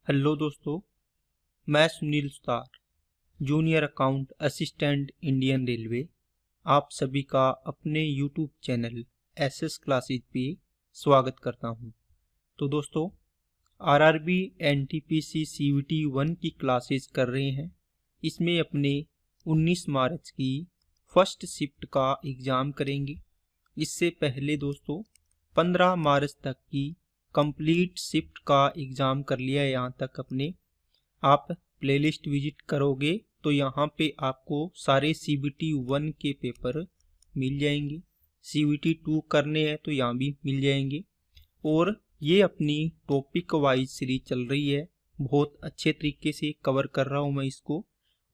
Hello दोस्तों, मैं Sunil Sutar, junior account assistant Indian railway, आप सभी का अपने यूट्यूब चैनल एसएस क्लासेज पे स्वागत करता हूं। तो दोस्तों, आरआरबी एनटीपीसी सीवीटी 1 की क्लासेस कर रहे हैं। इसमें अपने 19 मार्च की फर्स्ट शिफ्ट का एग्ज़ाम करेंगे। इससे पहले दोस्तों 15 मार्च तक की कंप्लीट शिफ्ट का एग्ज़ाम कर लिया है। यहाँ तक अपने आप प्लेलिस्ट विजिट करोगे तो यहाँ पे आपको सारे सीवीटी 1 के पेपर मिल जाएंगे। सीवीटी 2 करने हैं तो यहाँ भी मिल जाएंगे। और ये अपनी टॉपिक वाइज सीरीज चल रही है। बहुत अच्छे तरीके से कवर कर रहा हूँ मैं इसको।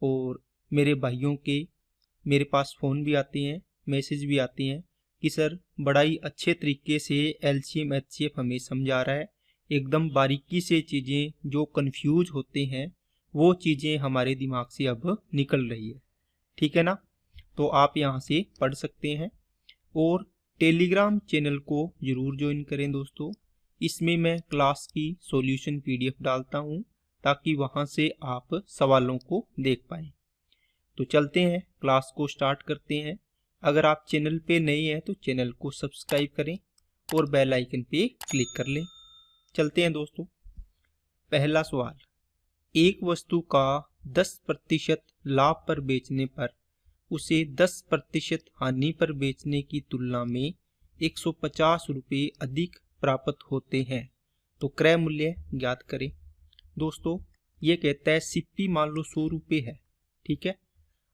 और मेरे भाइयों के मेरे पास फ़ोन भी आते हैं, मैसेज भी आते हैं कि सर बड़ा ही अच्छे तरीके से एलसीएम एचसीएफ हमें समझा रहा है। एकदम बारीकी से चीज़ें जो कंफ्यूज होते हैं वो चीज़ें हमारे दिमाग से अब निकल रही है। ठीक है ना? तो आप यहाँ से पढ़ सकते हैं। और टेलीग्राम चैनल को ज़रूर ज्वाइन करें दोस्तों। इसमें मैं क्लास की सॉल्यूशन पीडीएफ डालता हूँ ताकि वहाँ से आप सवालों को देख पाएँ। तो चलते हैं, क्लास को स्टार्ट करते हैं। अगर आप चैनल पे नए हैं तो चैनल को सब्सक्राइब करें और बेल आइकन पे क्लिक कर लें। चलते हैं दोस्तों। पहला सवाल, एक वस्तु का 10% लाभ पर बेचने पर उसे 10% हानि पर बेचने की तुलना में 150 रुपये अधिक प्राप्त होते हैं, तो क्रय मूल्य ज्ञात करें। दोस्तों, ये कहता है सिप्पी मान लो 100 रुपये है। ठीक है।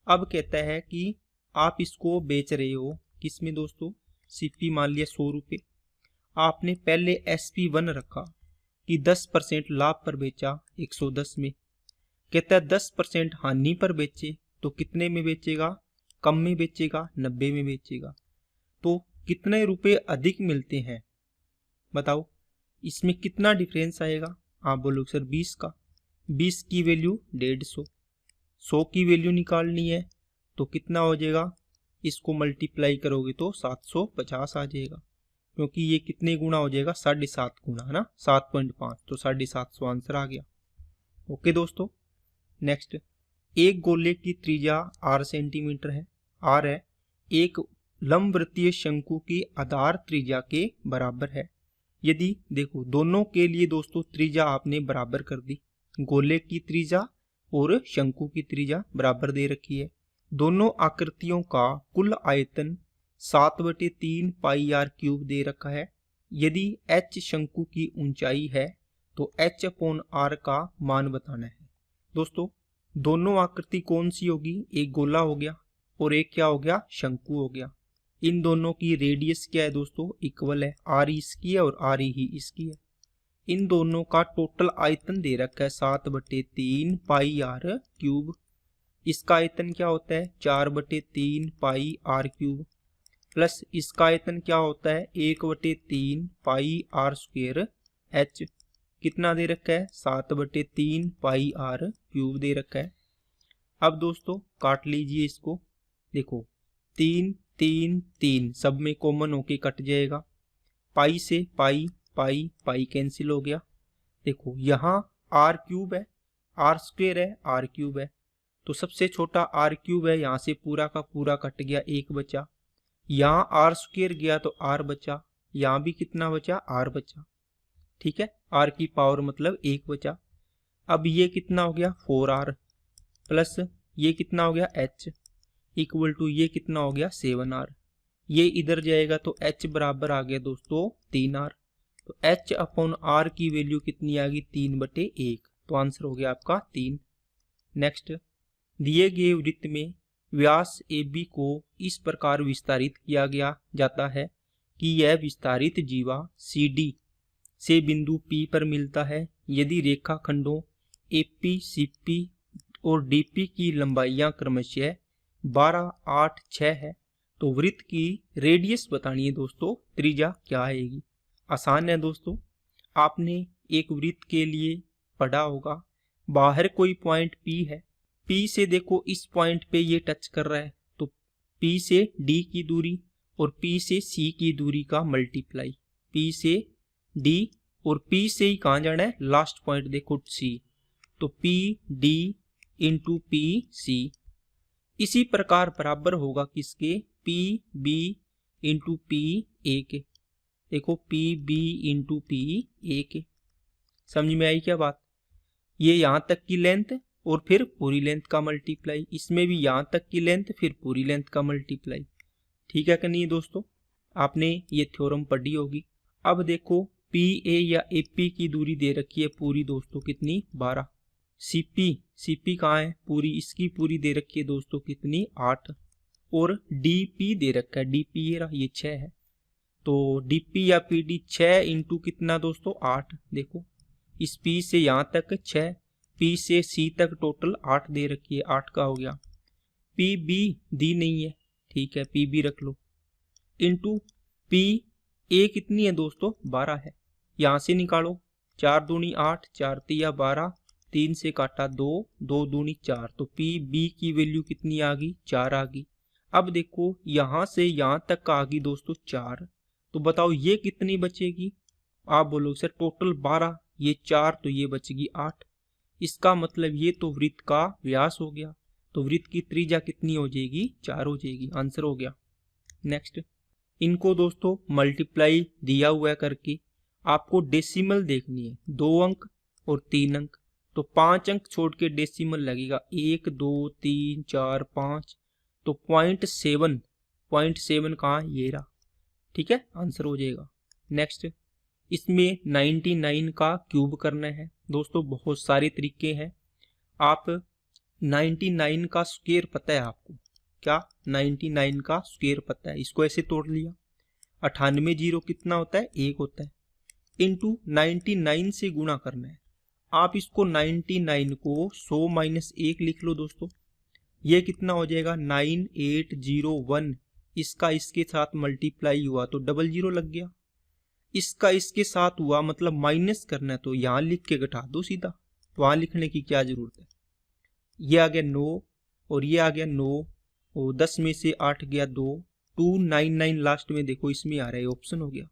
अब कहता है कि आप इसको बेच रहे हो किस में दोस्तों? सीपी मान लिया 100 रुपये। आपने पहले SP1 रखा कि 10% लाभ पर बेचा 110 में। कहता है 10% हानि पर बेचे तो कितने में बेचेगा? कम में बेचेगा, 90 में बेचेगा। तो कितने रुपए अधिक मिलते हैं बताओ? इसमें कितना डिफरेंस आएगा? आप बोलो सर 20 का। 20 की वैल्यू 150, 100 की वैल्यू निकालनी है तो कितना हो जाएगा? इसको मल्टीप्लाई करोगे तो 750 आ जाएगा, क्योंकि ये कितने गुना हो जाएगा? 7.5 गुना, है ना? 7.5, तो 750 आंसर आ गया। ओके दोस्तों, नेक्स्ट। एक गोले की त्रिज्या 8 सेंटीमीटर है, R है। एक लंबवृत्तीय शंकु की आधार त्रिज्या के बराबर है। यदि देखो दोनों के लिए दोस्तों त्रिज्या आपने बराबर कर दी, गोले की त्रिज्या और शंकु की त्रिज्या बराबर दे रखी है। दोनों आकृतियों का कुल आयतन 7/3 पाई आर क्यूब दे रखा है। यदि h शंकु की ऊंचाई है तो h/r का मान बताना है। दोस्तों, दोनों आकृति कौन सी होगी? एक गोला हो गया और एक क्या हो गया? शंकु हो गया। इन दोनों की रेडियस क्या है दोस्तों? इक्वल है। r इसकी है और r ही इसकी है। इन दोनों का टोटल आयतन दे रखा है 7/3 पाई आर क्यूब। इसका आयतन क्या होता है? 4/3 पाई आर क्यूब। प्लस इसका आयतन क्या होता है? 1/3 पाई आर स्क्वेयर h। कितना दे रखा है? 7/3 पाई आर क्यूब दे रखा है। अब दोस्तों काट लीजिए इसको। देखो 3 3 3 सब में कॉमन होके कट जाएगा। पाई से पाई पाई पाई कैंसिल हो गया। देखो यहाँ आर क्यूब है, आर स्क्वेयर है, आर क्यूब है, तो सबसे छोटा आर क्यूब है। यहाँ से पूरा का पूरा कट गया, एक बचा। यहाँ आर स्क्वेयर गया तो आर बचा। यहाँ भी कितना बचा? आर बचा। ठीक है, आर की पावर मतलब 1 बचा। अब ये कितना हो गया? 4r प्लस ये कितना हो गया? h इक्वल टू ये कितना हो गया? 7r। ये इधर जाएगा तो h बराबर आ गया दोस्तों 3r। तो h/r की वैल्यू कितनी आ गई? 3/1। तो आंसर हो गया आपका 3। नेक्स्ट, दिए गए वृत्त में व्यास AB को इस प्रकार विस्तारित किया गया जाता है कि यह विस्तारित जीवा CD से बिंदु P पर मिलता है। यदि रेखाखंडों AP, CP और DP की लंबाइयां क्रमशः 12, 8, 6 है तो वृत्त की रेडियस बतानी है दोस्तों। त्रिज्या क्या आएगी? आसान है दोस्तों। आपने एक वृत्त के लिए पढ़ा होगा, बाहर कोई पॉइंट P है, P से देखो इस पॉइंट पे ये टच कर रहा है तो P से D की दूरी और P से C की दूरी का मल्टीप्लाई, P से D और P से ही कहाँ जाना है, लास्ट पॉइंट देखो C, तो PD इंटू PC। इसी प्रकार बराबर होगा किसके, PB इंटू PA के। देखो PB इंटू PA के। समझ में आई क्या बात। ये यहाँ तक की लेंथ और फिर पूरी लेंथ का मल्टीप्लाई, इसमें भी यहाँ तक की लेंथ फिर पूरी लेंथ का मल्टीप्लाई। ठीक है कि नहीं दोस्तों, आपने ये थ्योरम पढ़ी होगी। अब देखो PA या AP की दूरी दे रखी है पूरी दोस्तों, कितनी, 12। CP कहाँ है, पूरी, इसकी पूरी दे रखी है दोस्तों कितनी, 8। और DP दे रखा है, DP ये 6 है। तो DP या PD 6 इंटू कितना दोस्तों, 8। देखो इस P से यहाँ तक 6, P से C तक टोटल 8 दे रखी है, 8 का हो गया। PB दी नहीं है, ठीक है, PB रख लो, इंटू PA कितनी है दोस्तों, 12 है। यहाँ से निकालो, 4 दूनी 8, 4 तिया 12, 3 से काटा 2, 2 दूनी 4, तो PB की वैल्यू कितनी आ गई, 4 आ गई। अब देखो यहाँ से यहाँ तक का आ गई दोस्तों 4, तो बताओ ये कितनी बचेगी। आप बोलोगे सर टोटल 12, ये 4, तो ये बचेगी 8। इसका मतलब ये तो वृत्त का व्यास हो गया, तो वृत्त की त्रिज्या कितनी हो जाएगी, 4 हो जाएगी। आंसर हो गया। नेक्स्ट, इनको दोस्तों मल्टीप्लाई दिया हुआ है करके आपको डेसिमल देखनी है, 2 अंक और 3 अंक, तो 5 अंक छोड़ के डेसिमल लगेगा, 1 2 3 4 5, तो 0.7 कहाँ, ये रहा। ठीक है, आंसर हो जाएगा। नेक्स्ट, इसमें 99 का क्यूब करना है दोस्तों। बहुत सारे तरीके हैं। आप 99 का स्क्वायर पता है आपको, क्या 99 का स्क्वायर पता है, इसको ऐसे तोड़ लिया, 98 जीरो कितना होता है, 1 होता है, इंटू 99 से गुणा करना है। आप इसको 99 को 100 माइनस 1 लिख लो दोस्तों, ये कितना हो जाएगा, 9801। इसका इसके साथ मल्टीप्लाई हुआ तो डबल जीरो लग गया, इसका इसके साथ हुआ मतलब माइनस करना है तो यहाँ लिख के घटा दो सीधा, वहां लिखने की क्या जरूरत है। ये आ गया 9 और ये आ गया 9, और 10 में से 8 गया 2, 299 लास्ट में देखो इसमें आ रहा है, ऑप्शन हो गया।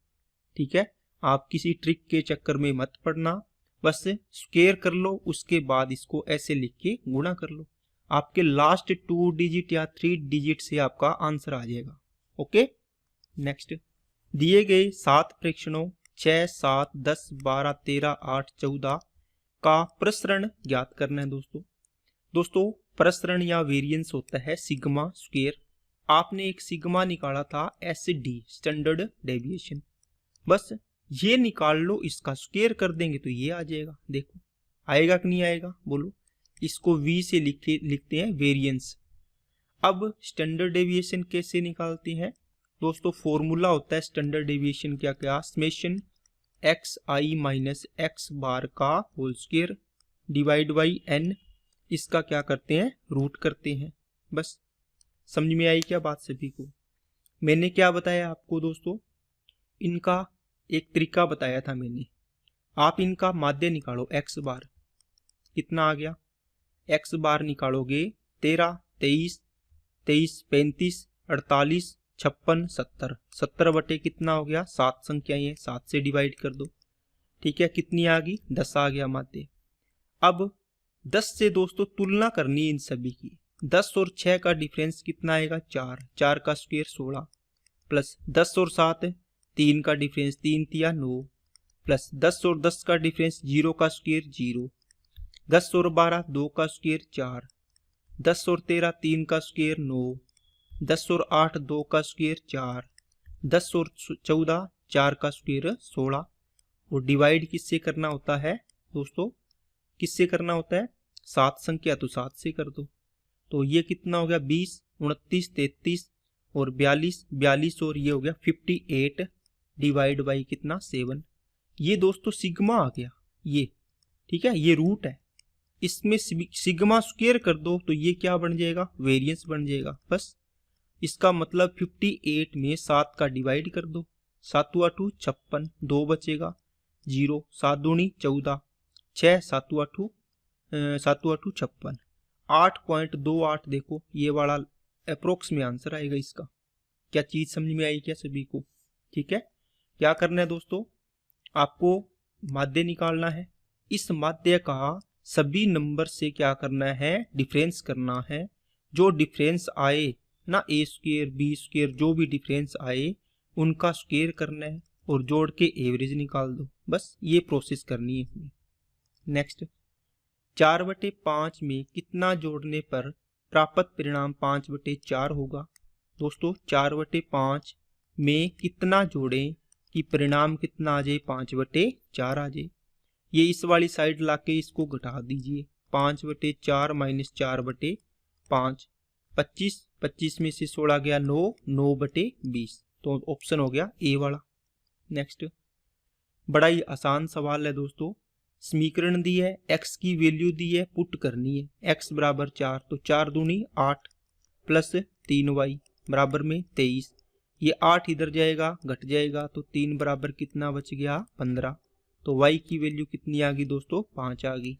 ठीक है, आप किसी ट्रिक के चक्कर में मत पड़ना, बस स्क्वायर कर लो, उसके बाद इसको ऐसे लिख के गुणा कर लो, आपके लास्ट 2 डिजिट या 3 डिजिट से आपका आंसर आ जाएगा। ओके। नेक्स्ट, दिए गए 7 प्रेक्षणों 6 7 10 12 13 8 14 का प्रसरण ज्ञात करना है दोस्तों प्रसरण या वेरिएंस होता है सिग्मा स्क्वायर। आपने एक सिग्मा निकाला था SD, स्टैंडर्ड डेविएशन, बस ये निकाल लो, इसका स्क्वायर कर देंगे तो ये आ जाएगा। देखो आएगा कि नहीं आएगा, बोलो। इसको V से लिखते हैं वेरिएंस। अब स्टैंडर्ड डेविएशन कैसे निकालते हैं दोस्तों, फॉर्मूला होता है स्टैंडर्ड डेविएशन क्या, summation xi minus x bar का whole square divide by n, इसका क्या करते हैं, रूट करते हैं। बस समझ में आई क्या बात सभी को। मैंने क्या बताया आपको दोस्तों, इनका एक तरीका बताया था मैंने। आप इनका माध्य निकालो, x बार कितना आ गया, x बार निकालोगे 13 23 23 35 48 56 70, 70 बटे कितना हो गया, 7 संख्याएं हैं, 7 से डिवाइड कर दो। ठीक है, कितनी आ गई, 10 आ गया माध्य। अब 10 से दोस्तों तुलना करनी है इन सभी की। 10 और 6 का डिफरेंस कितना आएगा, 4, 4 का स्क्वायर 16, प्लस 10 और 7 3 का डिफरेंस 3 तिया 9, प्लस 10 और 10 का डिफरेंस 0 का स्क्वायर 0, 10 और 12 2 का स्क्वायर 4, 10 और 13 3 का स्क्वायर 9, 10 और 8 2 का स्क्वायर 4, 10 और 14 4 का स्क्वायर 16। और डिवाइड किससे करना होता है दोस्तों, किससे करना होता है, 7 संख्या तो 7 से कर दो। तो ये कितना हो गया, 20 29 33 और 42 और ये हो गया 58 डिवाइड बाई कितना, 7। ये दोस्तों सिग्मा आ गया ये। ठीक है, ये रूट है, इसमें सिग्मा स्क्वायर कर दो तो ये क्या बन जाएगा, वेरिएंस बन जाएगा। बस इसका मतलब 58 में 7 का डिवाइड कर दो, 7 8 56, 2 बचेगा 0, 7 दूनी 14, 6 7 8 56, 8.28। देखो ये वाला अप्रोक्स में आंसर आएगा इसका। क्या चीज समझ में आई क्या सभी को। ठीक है, क्या करना है दोस्तों, आपको माध्य निकालना है। इस माध्य का सभी नंबर से क्या करना है, डिफरेंस करना है। जो डिफरेंस आए ना, ए स्क्वायर बी स्क्वायर जो भी डिफरेंस आए उनका स्क्वायर करना है और जोड़ के एवरेज निकाल दो। बस ये प्रोसेस करनी है इसमें। नेक्स्ट, 4/5 में कितना जोड़ने पर प्राप्त परिणाम 5/4 होगा। दोस्तों 4/5 में कितना जोड़ें कि परिणाम कितना आ जाए, 5/4 आ जाए। ये इस वाली साइड लाके इसको घटा दीजिए, 5/4 माइनस 4/5, 25, 25 में से 16 गया 9, 9/20, तो ऑप्शन हो गया ए वाला। नेक्स्ट, बड़ा ही आसान सवाल है दोस्तों। समीकरण दी है, x की वैल्यू दी है, पुट करनी है। x बराबर 4, तो 4 दूनी 8 प्लस 3y बराबर में 23। ये 8 इधर जाएगा, घट जाएगा, तो 3 बराबर कितना बच गया, 15। तो y की वैल्यू कितनी आ गई दोस्तों, 5 आ गई।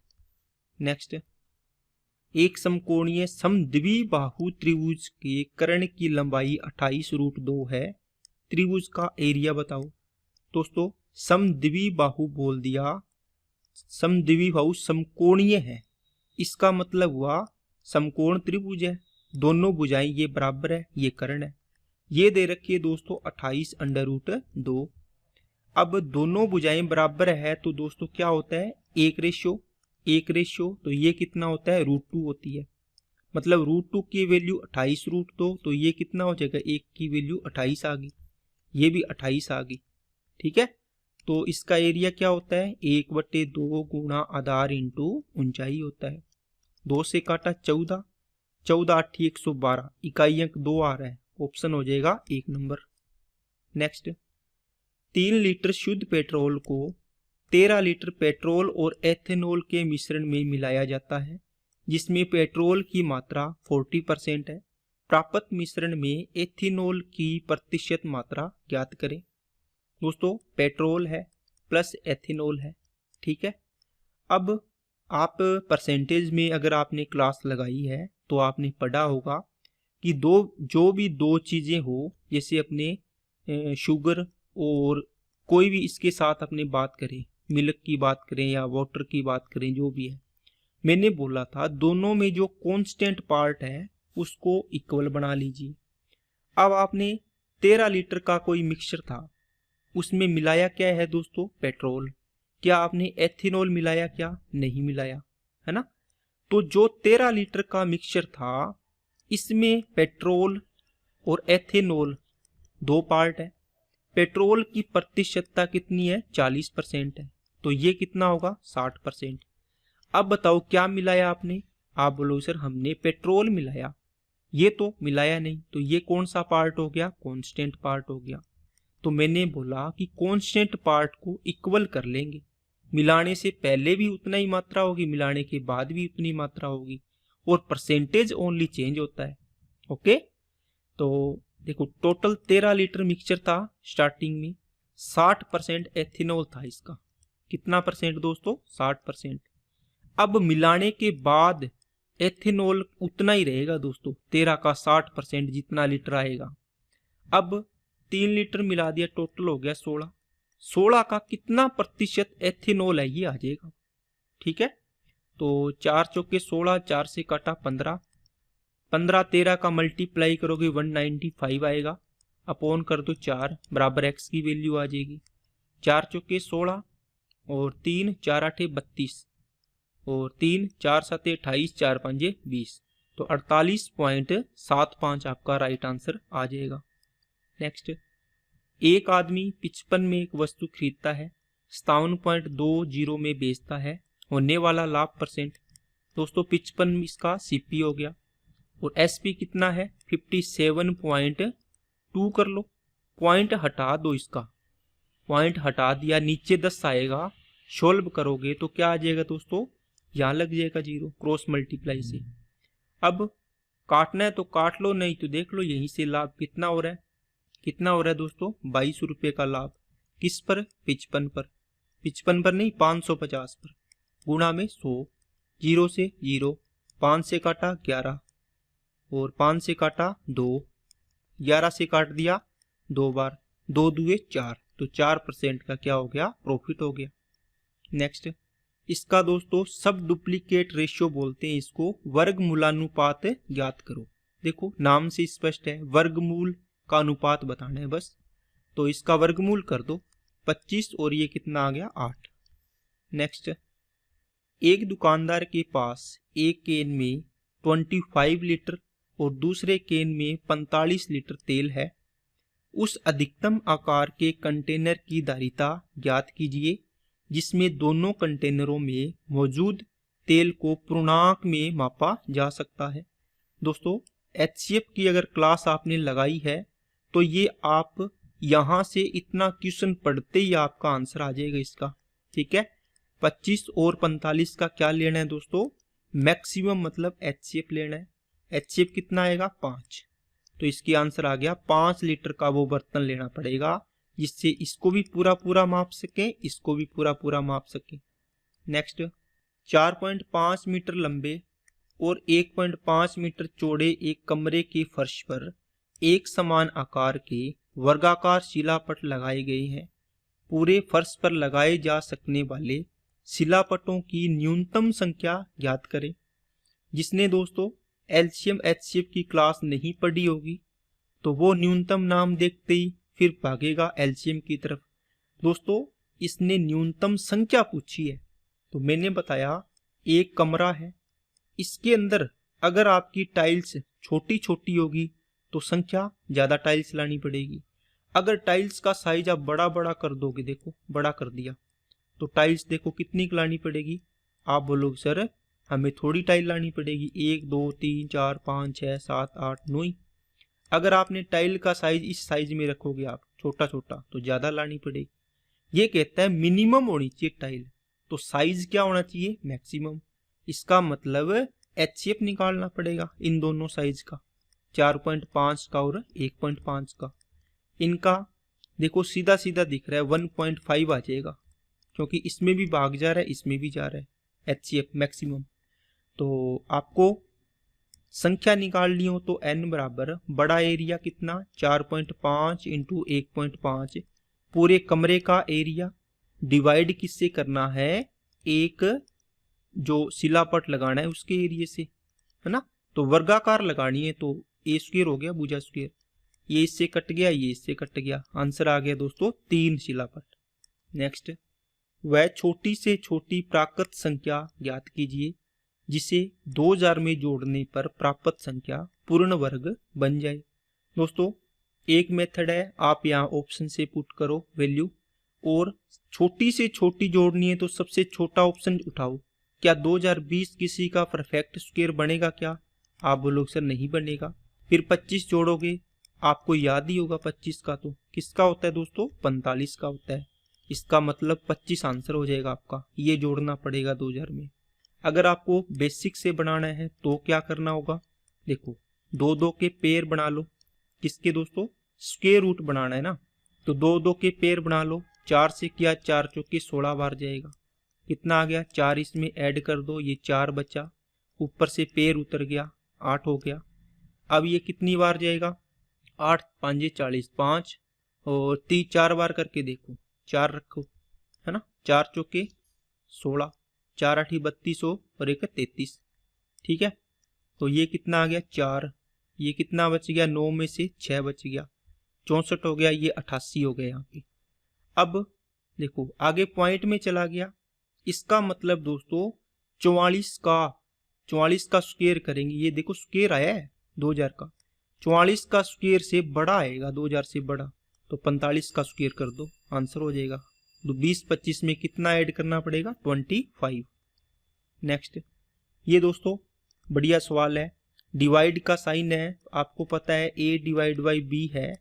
नेक्स्ट, एक समकोणीय समद्विबाहु त्रिभुज के कर्ण की लंबाई 28√2 है। त्रिभुज का एरिया बताओ। दोस्तों समद्विबाहु बोल दिया, समद्विबाहु समकोणीय है, इसका मतलब हुआ समकोण त्रिभुज है, दोनों भुजाएं ये बराबर है, ये कर्ण है। ये दे रखी है दोस्तों 28√2। अब दोनों भुजाएं बराबर है तो दोस्तों क्या होता है, 1:1, तो ये कितना होता है, √2 होती है। मतलब √2 की वैल्यू 28√2, तो ये कितना हो जाएगा, 1 की वैल्यू 28 आ गई, ये भी 28 आ गई। ठीक है, तो इसका एरिया क्या होता है, 1/2 गुणा आधार इंटू ऊंचाई होता है। 2 से काटा 14, 14 8 112, इकाई अंक 2 आ रहा है, ऑप्शन हो जाएगा 1 नंबर। नेक्स्ट, 3 लीटर शुद्ध पेट्रोल को 13 लीटर पेट्रोल और एथेनॉल के मिश्रण में मिलाया जाता है, जिसमें पेट्रोल की मात्रा 40% है। प्राप्त मिश्रण में एथेनॉल की प्रतिशत मात्रा ज्ञात करें। दोस्तों पेट्रोल है प्लस एथेनॉल है, ठीक है। अब आप परसेंटेज में अगर आपने क्लास लगाई है तो आपने पढ़ा होगा कि जो भी दो चीज़ें हो, जैसे अपने शुगर और कोई भी इसके साथ अपने बात करें, मिल्क की बात करें या वाटर की बात करें, जो भी है, मैंने बोला था दोनों में जो कांस्टेंट पार्ट है उसको इक्वल बना लीजिए। अब आपने 13 लीटर का कोई मिक्सचर था, उसमें मिलाया क्या है दोस्तों, पेट्रोल। क्या आपने एथेनॉल मिलाया, क्या नहीं मिलाया, है ना। तो जो 13 लीटर का मिक्सचर था इसमें पेट्रोल और एथेनॉल दो पार्ट है। पेट्रोल की प्रतिशतता कितनी है, 40% है, तो ये कितना होगा, 60%। अब बताओ क्या मिलाया आपने, आप बोलो सर हमने पेट्रोल मिलाया, ये तो मिलाया नहीं, तो ये कौन सा पार्ट हो गया, कांस्टेंट पार्ट हो गया। तो मैंने बोला कि कांस्टेंट पार्ट को इक्वल कर लेंगे, मिलाने से पहले भी उतना ही मात्रा होगी, मिलाने के बाद भी उतनी मात्रा होगी, और परसेंटेज ओनली चेंज होता है। ओके, तो देखो टोटल 13 लीटर मिक्सचर था, स्टार्टिंग में 60% एथेनॉल था, इसका कितना परसेंट दोस्तों, 60%। अब मिलाने के बाद एथेनॉल उतना ही रहेगा दोस्तों, 13 का 60% जितना लीटर आएगा। अब 3 लीटर मिला दिया, टोटल हो गया 16। 16 का कितना प्रतिशत एथेनॉल है ये आ जाएगा, ठीक है। तो 4 चौके 16, 4 से काटा 15, 15 13 का मल्टीप्लाई करोगे 195 आएगा, अपॉन कर दो 4 बराबर x की वैल्यू आ जाएगी। 4 चौके 16 और 3 4 8 32 और 3 4 7 28, 4 5 20, तो 48.75 आपका राइट आंसर आ जाएगा। नेक्स्ट, एक आदमी 55 में एक वस्तु खरीदता है, 57.20 में बेचता है, होने वाला लाभ परसेंट। दोस्तों 55 इसका सीपी हो गया और एसपी कितना है, 57.2 कर लो, पॉइंट हटा दो, इसका पॉइंट हटा दिया, नीचे 10 आएगा, सोल्व करोगे तो क्या आ जाएगा दोस्तों, यहाँ लग जाएगा 0, क्रॉस मल्टीप्लाई से। अब काटना है तो काट लो, नहीं तो देख लो यहीं से लाभ कितना हो रहा है, कितना हो रहा है दोस्तों, 22 रुपये का लाभ। किस पर, 55 पर, 55 पर नहीं 550 पर, गुणा में 100, 0 से 0, 5 से काटा 11 और 5 से काटा 2, 11 से काट दिया 2 बार, 2 दुए 4, तो 4% का क्या हो गया, प्रॉफिट हो गया। नेक्स्ट, इसका दोस्तों सब डुप्लीकेट रेशियो बोलते हैं इसको, वर्गमूलानुपात ज्ञात करो। देखो नाम से स्पष्ट है, वर्गमूल का अनुपात बताना है बस। तो इसका वर्गमूल कर दो 25 और ये कितना आ गया 8। नेक्स्ट, एक दुकानदार के पास एक केन में 25 लीटर और दूसरे केन में 45 लीटर तेल है। उस अधिकतम आकार के कंटेनर की धारिता ज्ञात कीजिए जिसमें दोनों कंटेनरों में मौजूद तेल को पूर्णांक में मापा जा सकता है। दोस्तों HCF की अगर क्लास आपने लगाई है तो ये आप यहां से इतना क्वेश्चन पढ़ते ही आपका आंसर आ जाएगा इसका। ठीक है, 25 और 45 का क्या लेना है दोस्तों, मैक्सिमम मतलब HCF लेना है। HCF कितना आएगा 5, तो इसकी आंसर आ गया 5 लीटर का वो बर्तन लेना पड़ेगा जिससे इसको भी पूरा पूरा माप सके, इसको भी पूरा पूरा माप सके। नेक्स्ट, 4.5 मीटर लंबे और 1.5 मीटर चौड़े एक कमरे के फर्श पर एक समान आकार के वर्गाकार शिलापट लगाए गए हैं। पूरे फर्श पर लगाए जा सकने वाले शिलापटों की न्यूनतम संख्या ज्ञात करें। जिसने दोस्तों LCM HCF की क्लास नहीं पढ़ी होगी तो वो न्यूनतम नाम देखते ही फिर भागेगा LCM की तरफ। दोस्तों इसने न्यूनतम संख्या पूछी है तो मैंने बताया एक कमरा है, इसके अंदर अगर आपकी टाइल्स छोटी छोटी होगी तो संख्या ज्यादा टाइल्स लानी पड़ेगी। अगर टाइल्स का साइज आप बड़ा बड़ा कर दोगे, देखो बड़ा कर दिया तो टाइल्स देखो कितनी लानी पड़ेगी। आप बोलोगे सर हमें थोड़ी टाइल लानी पड़ेगी, 1 2 3 4 5 6 7 8 9। अगर आपने टाइल का साइज इस साइज में रखोगे आप छोटा छोटा तो ज्यादा लानी पड़ेगी। ये कहता है मिनिमम होनी चाहिए टाइल, तो साइज क्या होना चाहिए मैक्सिमम। इसका मतलब HCF निकालना पड़ेगा इन दोनों साइज का, 4.5 का और 1.5 का। इनका देखो सीधा सीधा दिख रहा है 1.5 आ जाएगा क्योंकि इसमें भी भाग जा रहा है इसमें भी जा रहा है HCF मैक्सिमम। तो आपको संख्या निकालनी हो तो n बराबर बड़ा एरिया कितना 4.5 इंटू 1.5 पूरे कमरे का एरिया डिवाइड किससे करना है, एक जो शिलापट लगाना है उसके एरिया से, है ना। तो वर्गाकार लगानी है तो a स्क्वायर हो गया भुजा स्क्वायर, ये इससे कट गया ये इससे कट गया, आंसर आ गया दोस्तों 3 शिलापट। नेक्स्ट, वह छोटी से छोटी प्राकृत संख्या ज्ञात कीजिए जिसे 2000 में जोड़ने पर प्राप्त संख्या पूर्ण वर्ग बन जाए। दोस्तों एक मेथड है, आप यहाँ ऑप्शन से पुट करो वैल्यू और छोटी से छोटी जोड़नी है तो सबसे छोटा ऑप्शन उठाओ। क्या 2020 किसी का परफेक्ट स्क्वायर बनेगा क्या, आप बोलोगे सर नहीं बनेगा। फिर 25 जोड़ोगे, आपको याद ही होगा 25 का तो किसका होता है दोस्तों 45 का होता है। इसका मतलब 25 आंसर हो जाएगा आपका, ये जोड़ना पड़ेगा 2000 में। अगर आपको बेसिक से बनाना है तो क्या करना होगा, देखो 2 के पेयर बना लो, किसके दोस्तों स्क्वायर रूट बनाना है ना, तो 2 के पेयर बना लो, 4 से किया 4 चौके 16 बार जाएगा, कितना आ गया 4 इसमें ऐड कर दो, ये 4 बचा, ऊपर से पेयर उतर गया 8 हो गया। अब ये कितनी बार जाएगा 8 5 40 5 और 4 बार करके देखो 4 रखो, है ना, 4 चौके 16, 4 8 32 और 1 33। ठीक है, तो ये कितना आ गया 4, ये कितना बच गया 9 में से 6 बच गया, 64 हो गया, ये 88 हो गया यहाँ पे। अब देखो आगे पॉइंट में चला गया, इसका मतलब दोस्तों 44 का स्क्वायर करेंगे, ये देखो स्क्वायर आया है 2000 का, 44 का स्क्वायर से बड़ा आएगा 2000 से बड़ा, तो 45 का स्क्वायर कर दो आंसर हो जाएगा। तो 20 25 में कितना ऐड करना पड़ेगा 25। नेक्स्ट, ये दोस्तों बढ़िया सवाल है, डिवाइड का साइन है, आपको पता है a डिवाइड बाई b है,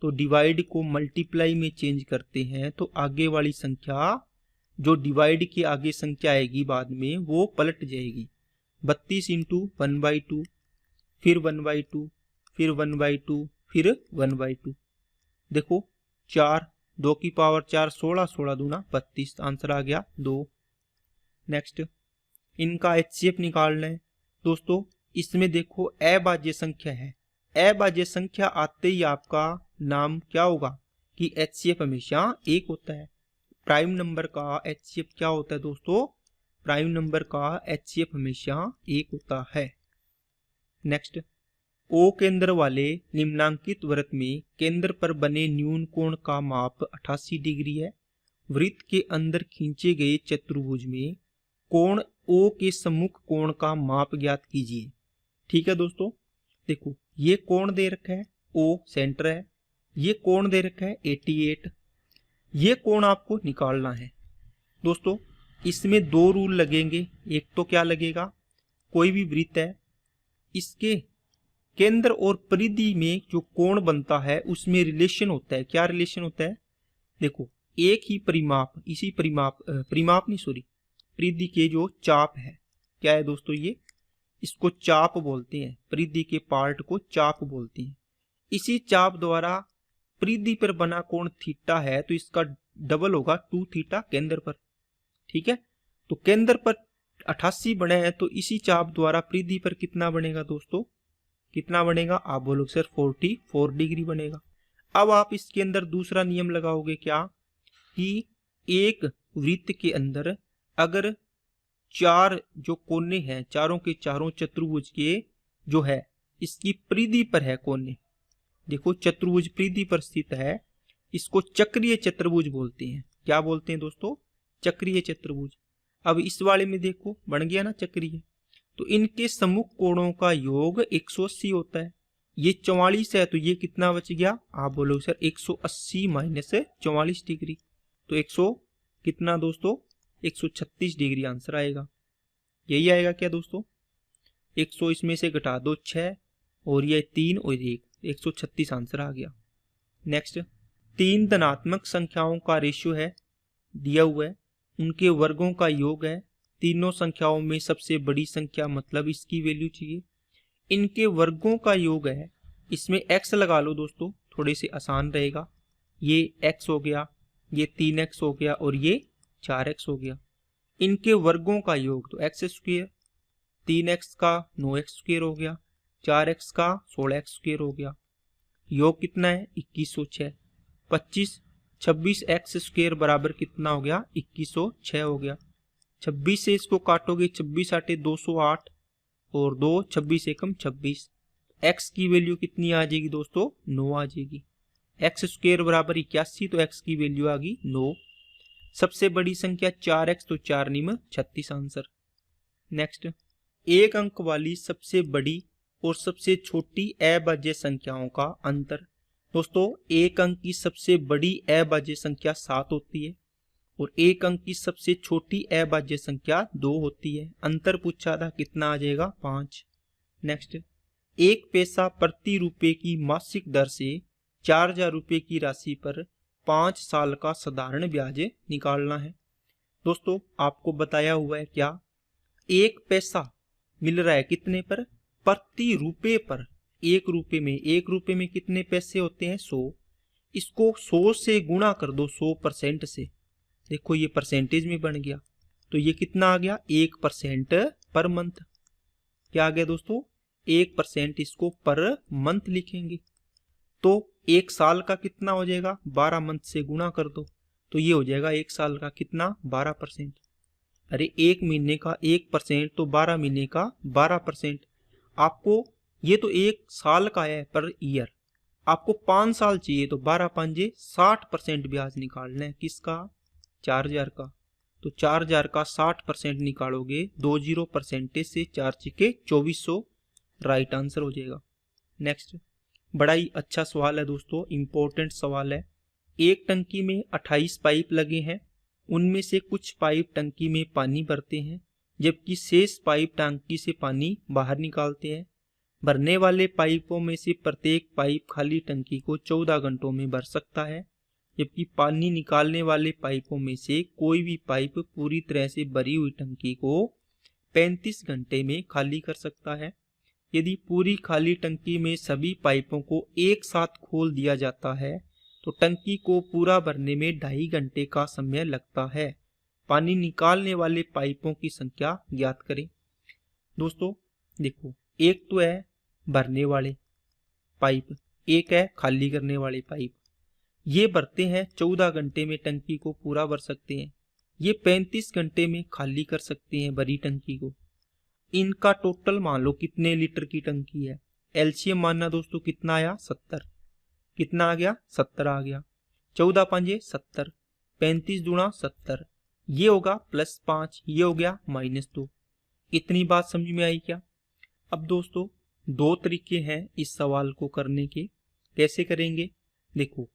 तो डिवाइड को मल्टीप्लाई में चेंज करते हैं तो आगे वाली संख्या जो डिवाइड के आगे संख्या आएगी बाद में वो पलट जाएगी। 32 इंटू 1/2 फिर 1/2 फिर 1/2 फिर 1/2, देखो 4 2 की पावर 4 16 16 दूना 32, आंसर आ गया 2। नेक्स्ट, इनका HCF निकालना है दोस्तों, इसमें देखो अभाज्य संख्या है, अभाज्य संख्या आते ही आपका नाम क्या होगा कि HCF हमेशा 1 होता है। प्राइम नंबर का एचसीएफ क्या होता है दोस्तों? प्राइम नंबर का एचसीएफ हमेशा 1 होता है। नेक्स्ट, ओ केंद्र वाले निम्नांकित वृत्त में केंद्र पर बने न्यून कोण का माप 88 डिग्री है। वृत्त के अंदर खींचे गए चतुर्भुज में कोण ओ के सम्मुख कोण का माप ज्ञात कीजिए। ठीक है दोस्तों, देखो ये कोण दे रखा है, ओ सेंटर है, ये कोण दे रखा है 88, ये कोण आपको निकालना है। दोस्तों इसमें 2 रूल लगेंगे। एक तो क्या लगेगा, कोई भी वृत्त है, इसके केंद्र और परिधि में जो कोण बनता है उसमें रिलेशन होता है। क्या रिलेशन होता है? देखो एक ही परिमाप, इसी परिधि के जो चाप है, क्या है दोस्तों, ये इसको चाप बोलते हैं, परिधि के पार्ट को चाप बोलते हैं। इसी चाप द्वारा परिधि पर बना कोण थीटा है तो इसका डबल होगा 2 थीटा केंद्र पर। ठीक है, तो केंद्र पर 88 बने हैं तो इसी चाप द्वारा परिधि पर कितना बनेगा दोस्तों? कितना बनेगा? आप बोलोगे सर 44 डिग्री बनेगा। अब आप इसके अंदर दूसरा नियम लगाओगे, क्या कि एक वृत्त के अंदर अगर 4 जो कोने हैं, चारों के चारों चतुर्भुज के जो है इसकी परिधि पर है कोने, देखो चतुर्भुज परिधि पर स्थित है, इसको चक्रीय चतुर्भुज बोलते हैं। क्या बोलते हैं दोस्तों? चक्रीय चतुर्भुज। अब इस वाले में देखो बन गया ना चक्रीय, तो इनके सम्मुख कोणों का योग 180 होता है। ये 44 है तो ये कितना बच गया? आप बोलो सर 180 माइनस 44 डिग्री, तो 100 कितना दोस्तों? 136 डिग्री आंसर आएगा। यही आएगा क्या दोस्तों? 100 इसमें से घटा दो 6 और ये 3 और 1, 136 आंसर आ गया। नेक्स्ट, 3 धनात्मक संख्याओं का रेशियो है दिया हुआ है, उनके वर्गों का योग है। तीनों संख्याओं में सबसे बड़ी संख्या मतलब इसकी वैल्यू चाहिए, इनके वर्गों का योग है। इसमें x लगा लो दोस्तों, थोड़े से आसान रहेगा। ये x हो गया, ये 3x हो गया और ये 4x हो गया। इनके वर्गों का योग तो x स्क्वायर, 3x का 9x स्क्वायर हो गया, 4x का 16x स्क्वायर हो गया। योग कितना है? 2106। 26x स्क्वायर बराबर कितना हो गया? 2106 हो गया। 26 से इसको काटोगे, 26 आटे 208 और 2, 26 एकम 26। x की वैल्यू कितनी आ जाएगी दोस्तों? 9 आ जाएगी। x स्क्वायर बराबर 81, तो x की वैल्यू आ गई 9। सबसे बड़ी संख्या 4x, तो 4 निम 36 आंसर। नेक्स्ट, एक अंक वाली सबसे बड़ी और सबसे छोटी अभाज्य संख्याओं का अंतर। दोस्तों एक अंक की सबसे बड़ी अभाज्य संख्या 7 होती है और एक अंक की सबसे छोटी अभाज्य संख्या 2 होती है। अंतर पूछा था, कितना आ जाएगा? 5। नेक्स्ट, 1 पैसा प्रति रुपए की मासिक दर से 4000 रुपए की राशि पर 5 साल का साधारण ब्याज निकालना है। दोस्तों आपको बताया हुआ है क्या, 1 पैसा मिल रहा है कितने पर? प्रति रुपए पर। 1 रुपए में कितने पैसे होते हैं? 100। इसको 100 से गुणा कर दो 100% से, देखो ये परसेंटेज में बन गया, तो ये कितना आ गया? 1% पर मंथ। क्या आ गया दोस्तों? 1% इसको पर मंथ लिखेंगे, तो 1 साल का कितना हो जाएगा? 12 मंथ से गुणा कर दो, तो ये हो जाएगा 1 साल का कितना? 12%। अरे 1 महीने का 1% तो 12 महीने का 12%। आपको ये तो 1 साल का है पर ईयर, आपको 5 साल चाहिए तो 12 5 60% ब्याज निकालना है। किसका? 4000 का। तो 4000 का 60% निकालोगे, 20% से 4 छिके 2400, राइट आंसर हो जाएगा। नेक्स्ट, बड़ा ही अच्छा सवाल है दोस्तों, इंपॉर्टेंट सवाल है। एक टंकी में 28 पाइप लगे हैं, उनमें से कुछ पाइप टंकी में पानी भरते हैं जबकि शेष पाइप टंकी से पानी बाहर निकालते हैं। भरने वाले पाइपों में से प्रत्येक पाइप खाली टंकी को 14 घंटों में भर सकता है, जबकि पानी निकालने वाले पाइपों में से कोई भी पाइप पूरी तरह से भरी हुई टंकी को 35 घंटे में खाली कर सकता है। यदि पूरी खाली टंकी में सभी पाइपों को एक साथ खोल दिया जाता है तो टंकी को पूरा भरने में 2.5 घंटे का समय लगता है। पानी निकालने वाले पाइपों की संख्या ज्ञात करें। दोस्तों देखो, एक तो है भरने वाले पाइप, एक है खाली करने वाले पाइप। ये भरते हैं 14 घंटे में, टंकी को पूरा भर सकते हैं। ये 35 घंटे में खाली कर सकते हैं भरी टंकी को। इनका टोटल मान लो कितने लीटर की टंकी है। एलसीएम मानना दोस्तों कितना आया, 70। कितना आ गया, 70 आ गया। 14 पंजे 70, 35 दूना 70, ये होगा +5, ये हो गया -2। इतनी बात समझ में आई क्या? अब दोस्तों 2 तरीके हैं इस सवाल को करने के। कैसे करेंगे? देखो,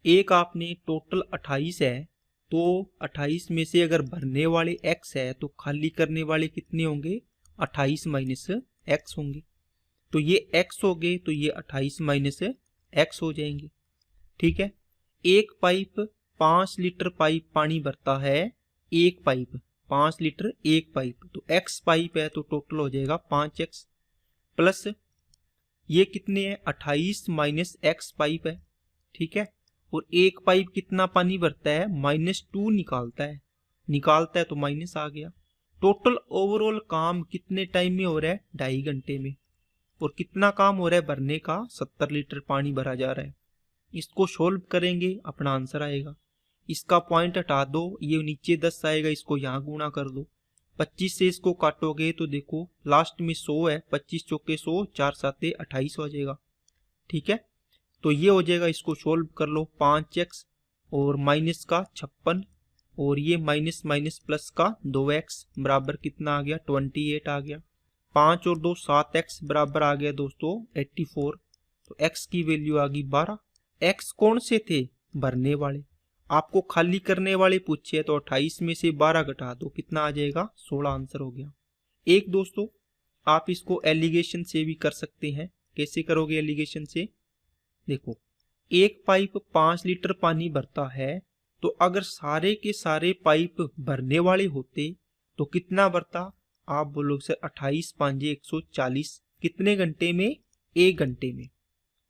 एक आपने टोटल 28 है, तो 28 में से अगर भरने वाले x है तो खाली करने वाले कितने होंगे, 28 - x होंगे। तो ये x हो गए, तो ये 28 - x हो जाएंगे। ठीक है। एक पाइप 5 लीटर पाइप पानी भरता है, एक पाइप 5 लीटर एक पाइप, तो x पाइप है तो टोटल हो जाएगा 5x प्लस ये कितने है, 28 - x पाइप है। ठीक है। और एक पाइप कितना पानी भरता है, -2 निकालता है तो माइनस आ गया। टोटल ओवरऑल काम कितने टाइम में हो रहा है, 2.5 घंटे में। और कितना काम हो रहा है भरने का, 70 लीटर पानी भरा जा रहा है। इसको सोल्व करेंगे, अपना आंसर आएगा। इसका पॉइंट हटा दो, ये नीचे 10 आएगा, इसको यहाँ गुणा कर दो। 25 से इसको काटोगे तो देखो लास्ट में 100 है, 25 चौके 100, 4 7 28 हो जाएगा। ठीक है। तो ये हो जाएगा, इसको सोल्व कर लो। 5x और माइनस का 56 और ये माइनस माइनस प्लस का 2x बराबर कितना आ गया, 28 आ गया। 5 और 2 7x बराबर आ गया दोस्तों 84। तो x की वैल्यू आ गई 12। x कौन से थे, भरने वाले। आपको खाली करने वाले पूछे तो 28 में से 12 घटा दो, कितना आ जाएगा, 16 आंसर हो गया। एक दोस्तों आप इसको एलिगेशन से भी कर सकते हैं। कैसे करोगे एलिगेशन से? देखो, एक पाइप 5 लीटर पानी भरता है, तो अगर सारे के सारे पाइप भरने वाले होते तो कितना भरता, आप बोलोगे सर 28 5 140, कितने घंटे में, 1 घंटे में।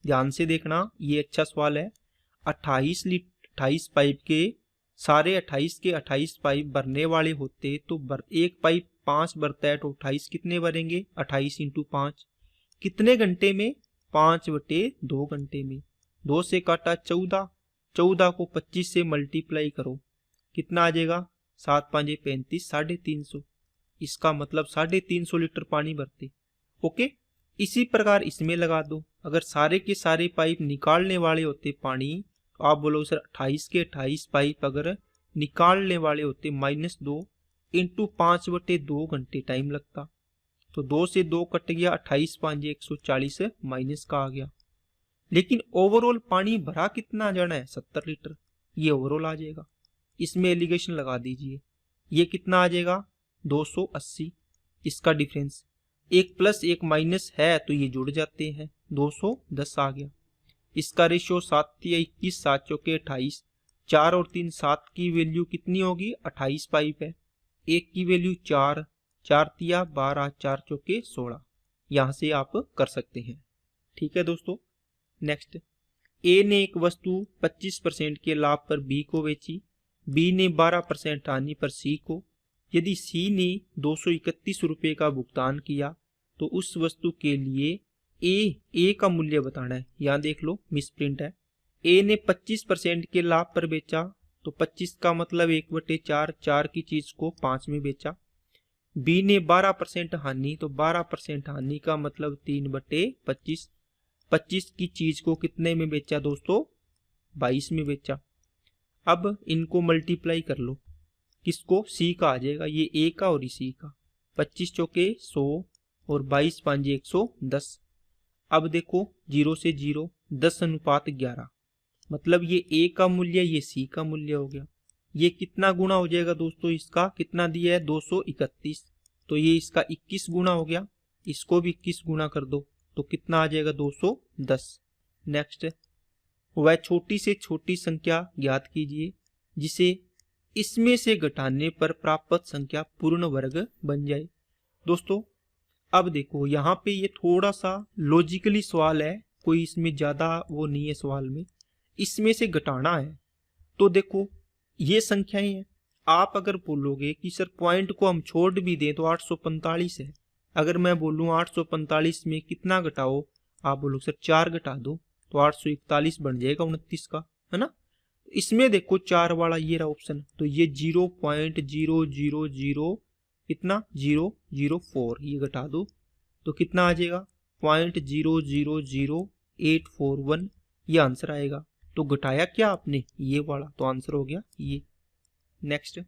ध्यान से देखना, ये अच्छा सवाल है। 28 पाइप के सारे 28 के 28 पाइप भरने वाले होते तो एक पाइप 5 भरता है तो 28 कितने भरेंगे, 28 × 5 कितने घंटे में, 5/2 घंटे में। 2 से काटा 14, 14 को 25 से मल्टीप्लाई करो, कितना आ जाएगा, 7 5 35, 350। इसका मतलब 350 लीटर पानी भरते। ओके। इसी प्रकार इसमें लगा दो, अगर सारे के सारे पाइप निकालने वाले होते पानी, तो आप बोलो सर 28 के 28 पाइप अगर निकालने वाले होते -2 × 5/2 घंटे टाइम लगता। तो 2 से 2 कट गया, 28 5 140 माइनस का आ गया। लेकिन ओवरऑल पानी भरा कितना जाना है, 70 लीटर, ये ओवरऑल आ जाएगा। इसमें एलिगेशन लगा दीजिए, ये कितना आ जाएगा, 280। इसका डिफरेंस, एक प्लस एक माइनस है तो ये जुड़ जाते हैं, 210 आ गया। इसका रेशियो 7 या 21, 7 चौके 28, 4 और 3 7 की वैल्यू कितनी होगी, 28 पाइप है, एक की वैल्यू 4, 4 तिया 12, 4 चौके 16। यहां से आप कर सकते हैं। ठीक है दोस्तों। नेक्स्ट, ए ने एक वस्तु 25% के लाभ पर बी को बेची, बी ने 12% हानि पर सी को। यदि सी ने 231 रुपये का भुगतान किया तो उस वस्तु के लिए ए का मूल्य बताना है। यहाँ देख लो मिस प्रिंट है। ए ने 25% के लाभ पर बेचा, तो 25 का मतलब 1/4, 4 की चीज को 5 में बेचा। बी ने 12% हानि, तो 12% हानि का मतलब 3/25, 25 की चीज को कितने में बेचा दोस्तों, 22 में बेचा। अब इनको मल्टीप्लाई कर लो, किसको, सी का आ जाएगा, ये ए का और सी का। 25 चौके 100 और 22 5 110। अब देखो 0 से 0, 10:11, मतलब ये ए का मूल्य, ये सी का मूल्य हो गया। ये कितना गुना हो जाएगा दोस्तों, इसका कितना दिया है, 231, तो ये इसका 21 गुना हो गया। इसको भी 21 गुना कर दो तो कितना आ जाएगा, 210। नेक्स्ट, वह छोटी से छोटी संख्या ज्ञात कीजिए जिसे इसमें से घटाने पर प्राप्त संख्या पूर्ण वर्ग बन जाए। दोस्तों अब देखो यहाँ पे ये थोड़ा सा लॉजिकली सवाल है, कोई इसमें ज्यादा वो नहीं है सवाल में। इसमें से घटाना है तो देखो ये संख्याएं हैं। आप अगर बोलोगे कि सर पॉइंट को हम छोड़ भी दें तो 845 है, अगर मैं बोलूँ 845 में कितना घटाओ, आप बोलो सर 4 घटा दो, तो 841 बन जाएगा 29 का, है ना। इसमें देखो 4 वाला ये रहा ऑप्शन, तो ये 0.000 कितना 004 ये घटा दो तो कितना आ जाएगा 0.000841 ये आंसर आएगा। तो घटाया क्या आपने ये वाला, तो आंसर हो गया ये। नेक्स्ट,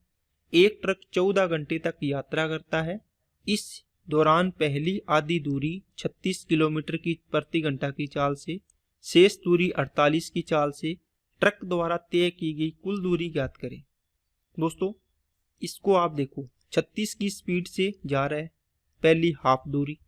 एक ट्रक 14 घंटे तक यात्रा करता है। इस दौरान पहली आधी दूरी 36 किलोमीटर की प्रति घंटा की चाल से, शेष दूरी 48 की चाल से ट्रक द्वारा तय की गई कुल दूरी ज्ञात करें। दोस्तों इसको आप देखो 36 की स्पीड से जा रहा है पहली हाफ दूरी,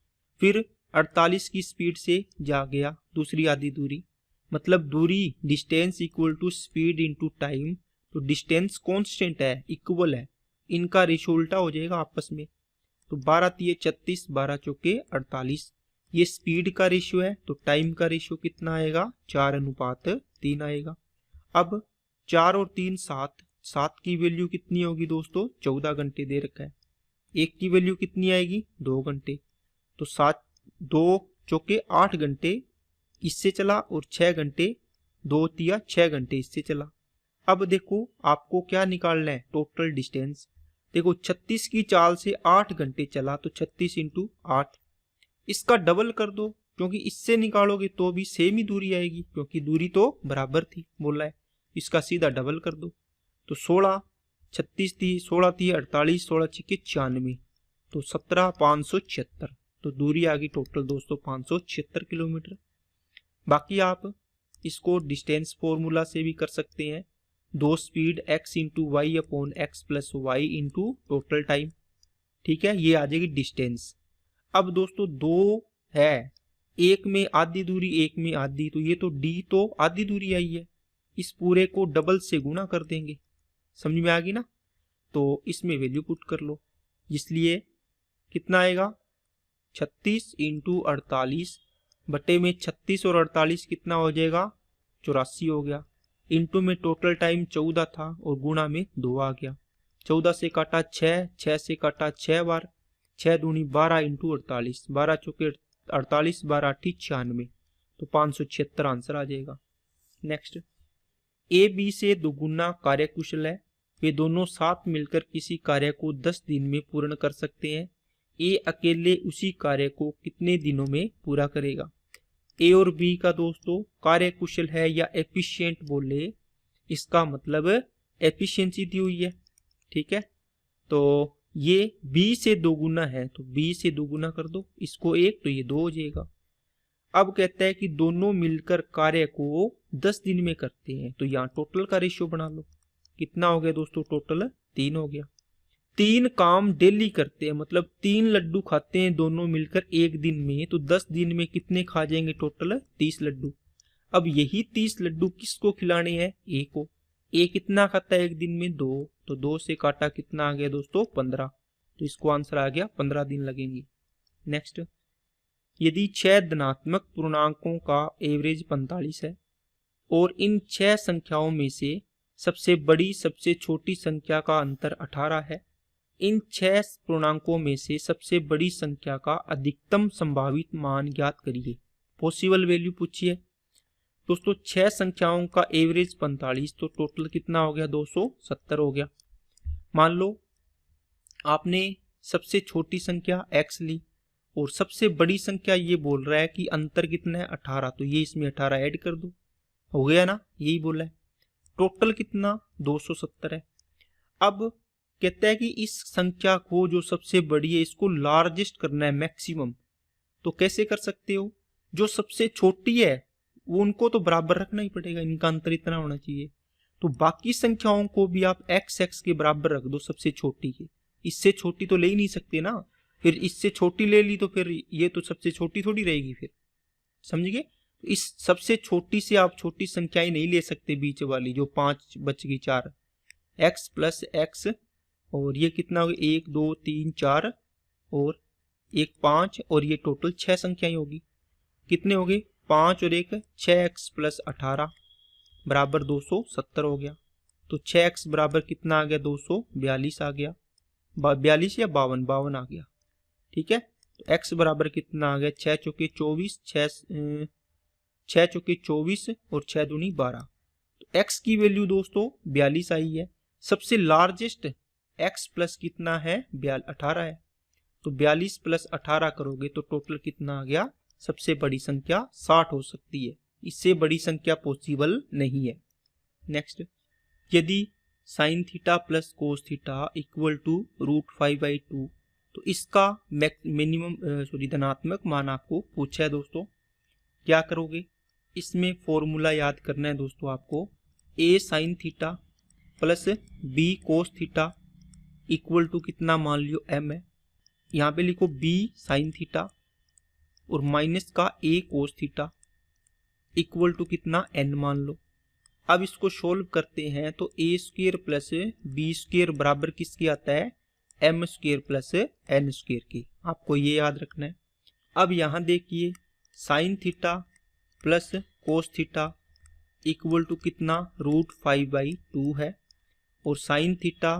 फिर 48 की स्पीड से जा गया दूसरी आधी दूरी, मतलब दूरी distance equal to speed into time. तो डिस्टेंस कांस्टेंट है, इक्वल है, इनका रेशो उल्टा हो जाएगा आपस में। तो 12 तिये 36, 12 चौके 48, ये स्पीड का रेशियो है। तो टाइम का रेशियो कितना आएगा 4:3 आएगा। अब 4 और 3 7, 7 की वैल्यू कितनी होगी दोस्तों 14 घंटे दे रखा है, 1 की वैल्यू कितनी आएगी 2 घंटे, तो 7 2 चौके 8 घंटे इससे चला और 6 घंटे 2 तिया 6 घंटे इससे चला। अब देखो आपको क्या निकालना है टोटल डिस्टेंस। देखो 36 की चाल से 8 घंटे चला तो 36 इंटू 8, इसका डबल कर दो क्योंकि इससे निकालोगे तो भी सेम ही दूरी आएगी क्योंकि दूरी तो बराबर थी बोला है, इसका सीधा डबल कर दो। तो 16 36 थी 16 थी 48, 16 छिके 96, तो 17 576, तो दूरी आ गई टोटल दोस्तों 576 किलोमीटर। बाकी आप इसको डिस्टेंस फॉर्मूला से भी कर सकते हैं, दो speed x into y upon x plus y into total time, ठीक है, ये आ जाएगी डिस्टेंस। अब दोस्तों दो है, एक में आधी दूरी एक में आधी, तो ये तो d तो आधी दूरी आई है, इस पूरे को डबल से गुना कर देंगे, समझ में आ गई ना। तो इसमें वैल्यू पुट कर लो, इसलिए कितना आएगा 36 इंटू 48 बटे में 36 और 48 कितना हो जाएगा 84 हो गया, इंटू में टोटल टाइम 14 था और गुणा में 2 आ गया, 14 से काटा 6, 6 से काटा 6 बार, 6 दूनी 12 इंटू 48, 12 चौके 48, 12 8 96, तो 576 आंसर आ जाएगा। नेक्स्ट, ए बी से दोगुना कार्यकुशल है, वे दोनों साथ मिलकर किसी कार्य को 10 दिन में पूर्ण कर सकते हैं। ए अकेले उसी कार्य को कितने दिनों में पूरा करेगा। ए और बी का दोस्तों कार्य कुशल है या एफिशिएंट बोले, इसका मतलब एफिशिएंसी दी हुई है, ठीक है। तो ये बी से दोगुना है तो बी से दोगुना कर दो, इसको 1 तो ये 2 हो जाएगा। अब कहता है कि दोनों मिलकर कार्य को 10 दिन में करते हैं, तो यहाँ टोटल का रेशियो बना लो, कितना हो गया दोस्तों टोटल 3 हो गया। 3 काम डेली करते हैं मतलब 3 लड्डू खाते हैं दोनों मिलकर एक दिन में, तो 10 दिन में कितने खा जाएंगे टोटल 30 लड्डू। अब यही 30 लड्डू किसको खिलाने हैं ए को, ए कितना खाता है एक दिन में 2, तो 2 से काटा कितना आ गया दोस्तों 15, तो इसको आंसर आ गया 15 दिन लगेंगे। नेक्स्ट, यदि 6 धनात्मक पूर्णांकों का एवरेज 45 है और इन 6 संख्याओं में से सबसे बड़ी सबसे छोटी संख्या का अंतर 18 है, इन 6 पूर्णांकों में से सबसे बड़ी संख्या का अधिकतम संभावित मान ज्ञात करिए। पॉसिबल वैल्यू पूछिए दोस्तों, 6 संख्याओं का एवरेज 45, तो टोटल कितना हो गया 270 हो गया। मान लो आपने सबसे छोटी संख्या x ली और सबसे बड़ी संख्या ये बोल रहा है कि अंतर कितना है 18, तो ये इसमें 18 ऐड कर दो, हो गया ना, यही बोला है। टोटल कितना 270 है। अब कहता है कि इस संख्या को जो सबसे बड़ी है इसको लार्जेस्ट करना है मैक्सिमम, तो कैसे कर सकते हो, जो सबसे छोटी है वो उनको तो बराबर रखना ही पड़ेगा, इनका अंतर इतना होना चाहिए, तो बाकी संख्याओं को भी आप x के बराबर रख दो सबसे छोटी के, इससे छोटी तो ले ही नहीं सकते ना, फिर इससे छोटी ले ली तो फिर ये तो सबसे छोटी थोड़ी रहेगी, फिर समझ गए। इस सबसे छोटी से आप छोटी संख्याएं नहीं ले सकते, बीच वाली जो 5 बच गई 4, x प्लस एक्स और ये कितना हो गया 1 2 3 4 और 1 5 और ये टोटल 6 संख्याएं होगी, कितने हो गए 5 और 1 6x प्लस 18 बराबर 270 हो गया। तो 6x बराबर कितना आ गया 242 आ गया, 42 या 52 आ गया, ठीक है। तो x बराबर कितना आ गया 6 चौके 24, 6 चौके 24 और 6 दूनी 12, तो x की वैल्यू दोस्तों 42 आई है। सबसे लार्जेस्ट x प्लस कितना है 18 है। तो 42 प्लस 18 करोगे तो टोटल कितना आ गया, सबसे बड़ी संख्या 60 हो सकती है, इससे बड़ी संख्या पॉसिबल नहीं है। नेक्स्ट, यदि sine theta plus cos theta equal to √5/2 तो इसका मिनिमम धनात्मक मान आपको पूछा है दोस्तों। क्या करोगे, इसमें फॉर्मूला याद करना है दोस्तों आपको। a sine theta plus b cos theta equal to कितना मान लियो m है। यहाँ पे लिखो b साइन थीटा और माइनस का a cos theta equal to कितना n मान लो। अब इसको सोल्व करते हैं तो a square plus B square बराबर किसके आता है, m square plus n square के। आपको ये याद रखना है। अब यहाँ देखिए sine theta plus cos theta equal to कितना √5/2 है और sine theta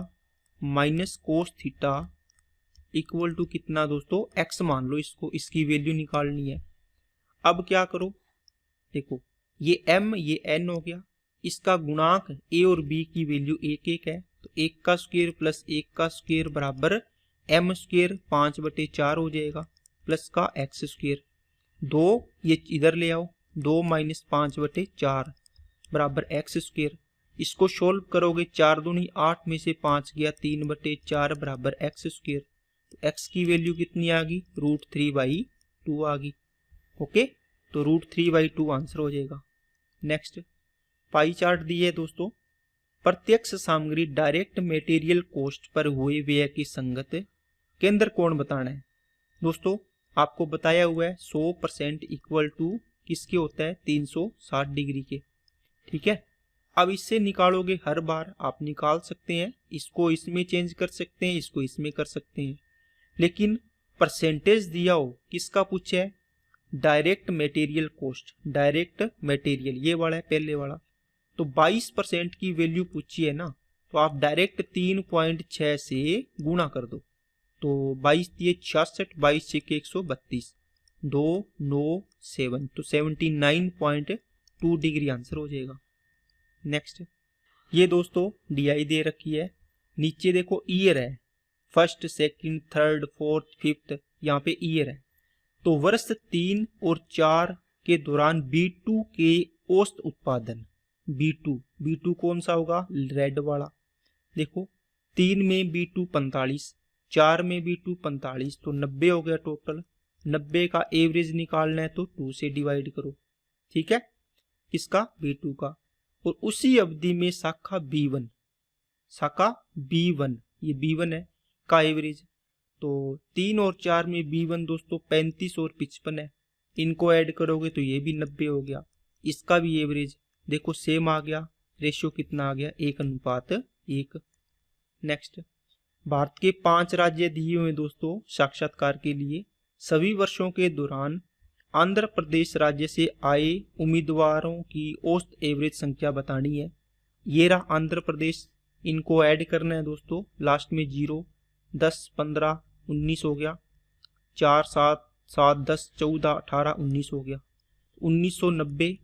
minus cos theta equal to कितना दोस्तों x मान लो इसको, इसकी वैल्यू निकालनी है। अब क्या करो, देखो ये m ये n हो गया, इसका गुणांक a और b की वैल्यू 1 है तो 1 का स्क्वायर प्लस 1 का स्क्वायर बराबर m स्क्वायर 5/4 हो जाएगा प्लस का x स्क्वायर। 2 ये इधर ले आओ, 2 माइनस 5/4 बराबर x स्क्वायर। इसको सोल्व करोगे 4 दूनी 8 में से 5 गया 3/4 बराबर x स्क्वायर। तो x की वैल्यू कितनी आ गई, √3/2 आ गई। ओके, तो √3/2 आंसर हो जाएगा। नेक्स्ट, पाई चार्ट दिए है दोस्तों। प्रत्यक्ष सामग्री डायरेक्ट मटेरियल कॉस्ट पर हुए व्यय की संगत केंद्र कोण बताना है। दोस्तों आपको बताया हुआ है 100% इक्वल टू किसके होता है, 360 डिग्री के। ठीक है, अब इससे निकालोगे, हर बार आप निकाल सकते हैं, इसको इसमें चेंज कर सकते हैं, इसको इसमें कर सकते हैं, लेकिन परसेंटेज दिया हो किसका पूछा है, direct material cost. Direct material ये वाला है पहले वाला, तो 22% की वैल्यू पूछी है ना, तो आप डायरेक्ट 3.6 से गुणा कर दो। तो 22 दिए 66, 22 6 132, 2 9 7, तो 79.2 डिग्री आंसर हो जाएगा। नेक्स्ट, ये दोस्तों DI दे रखी है, नीचे देखो ईयर है, first second third fourth fifth, यहाँ पे ईयर है। तो वर्ष 3 और 4 के दौरान B2 के औसत उत्पादन, B2 कौन सा होगा, रेड वाला। देखो 3 में B2 45, 4 में B2 45, तो 90 हो गया टोटल। 90 का एवरेज निकालना है तो 2 से डिवाइड करो। ठीक है, किसका, B2 का। और उसी अवधि में शाखा B1 ये B1 है का एवरेज, तो 3 और 4 में B1 दोस्तों 35 और 55 है, इनको ऐड करोगे तो ये भी 90 हो गया। इसका भी एवरेज देखो सेम आ गया, रेशियो कितना आ गया, 1:1। नेक्स्ट, भारत के 5 राज्य दिए हुए दोस्तों साक्षात्कार के लिए। सभी वर्षों के दौरान आंध्र प्रदेश राज्य से आए उम्मीदवारों की औसत एवरेज संख्या बतानी है। ये रहा आंध्र प्रदेश, इनको ऐड करना है दोस्तों, लास्ट में 0, 10 15 19 हो गया, 4 7 7 10 14 18 19 हो गया, 1990।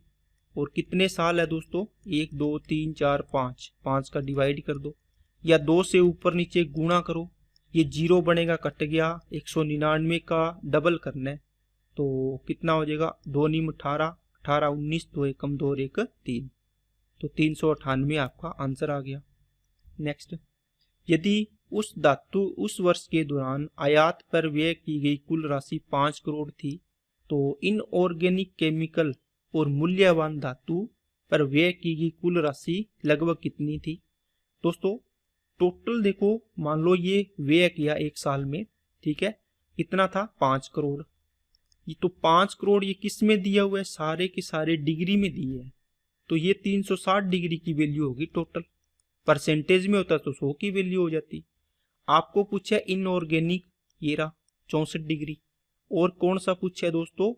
और कितने साल है दोस्तों, 1 2 3 4 5 का डिवाइड कर दो या 2 से ऊपर नीचे गुणा करो, ये 0 बनेगा कट गया, 199 का डबल करना है तो कितना हो जाएगा, 2 9 18 18 19, 2 एकम 2 और 1 3, तो 398 आपका आंसर आ गया। नेक्स्ट, यदि उस धातु उस वर्ष के दौरान आयात पर व्यय की गई कुल राशि 5 करोड़ थी तो इनऑर्गेनिक केमिकल और मूल्यवान धातु पर व्यय की गई कुल राशि लगभग कितनी थी। दोस्तों टोटल देखो, मान लो ये व्यय किया 1 साल में, ठीक है, कितना था 5 करोड़। ये तो 5 करोड़ ये किस में दिया हुआ है, सारे के सारे डिग्री में दिए हैं, तो ये 360 डिग्री की वैल्यू होगी टोटल। परसेंटेज में होता तो 100 की वैल्यू हो जाती। आपको पूछा इनऑर्गेनिक, ये रहा 64 डिग्री, और कौन सा पूछा है दोस्तों,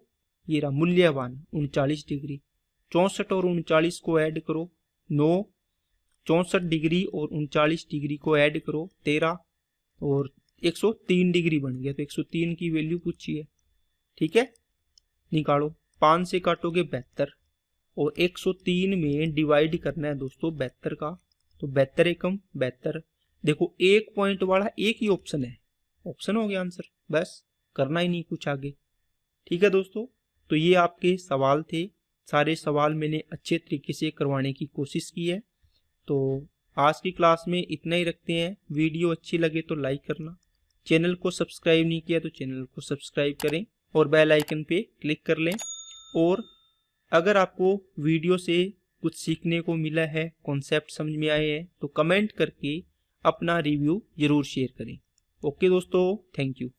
ये रहा मूल्यवान 39 डिग्री। 64 और 39 को ऐड करो 9, 64 डिग्री और 39 डिग्री को ऐड करो 13 और 103 डिग्री बन गया, तो 103 की वैल्यू पूछी है। ठीक है, निकालो, 5 से काटोगे 72, और 103 में डिवाइड करना है दोस्तों 72 का। तो 72 एकम 72। देखो 1 पॉइंट वाला एक ही ऑप्शन है, ऑप्शन हो गया आंसर, बस करना ही नहीं कुछ आगे। ठीक है दोस्तों, तो ये आपके सवाल थे। सारे सवाल मैंने अच्छे तरीके से करवाने की कोशिश की है। तो आज की क्लास में इतना ही रखते हैं। वीडियो अच्छी लगे तो लाइक करना, चैनल को सब्सक्राइब नहीं किया तो चैनल को सब्सक्राइब करें और बेल आइकन पे क्लिक कर लें। और अगर आपको वीडियो से कुछ सीखने को मिला है, कॉन्सेप्ट समझ में आए हैं, तो कमेंट करके अपना रिव्यू जरूर शेयर करें। ओके दोस्तों, थैंक यू।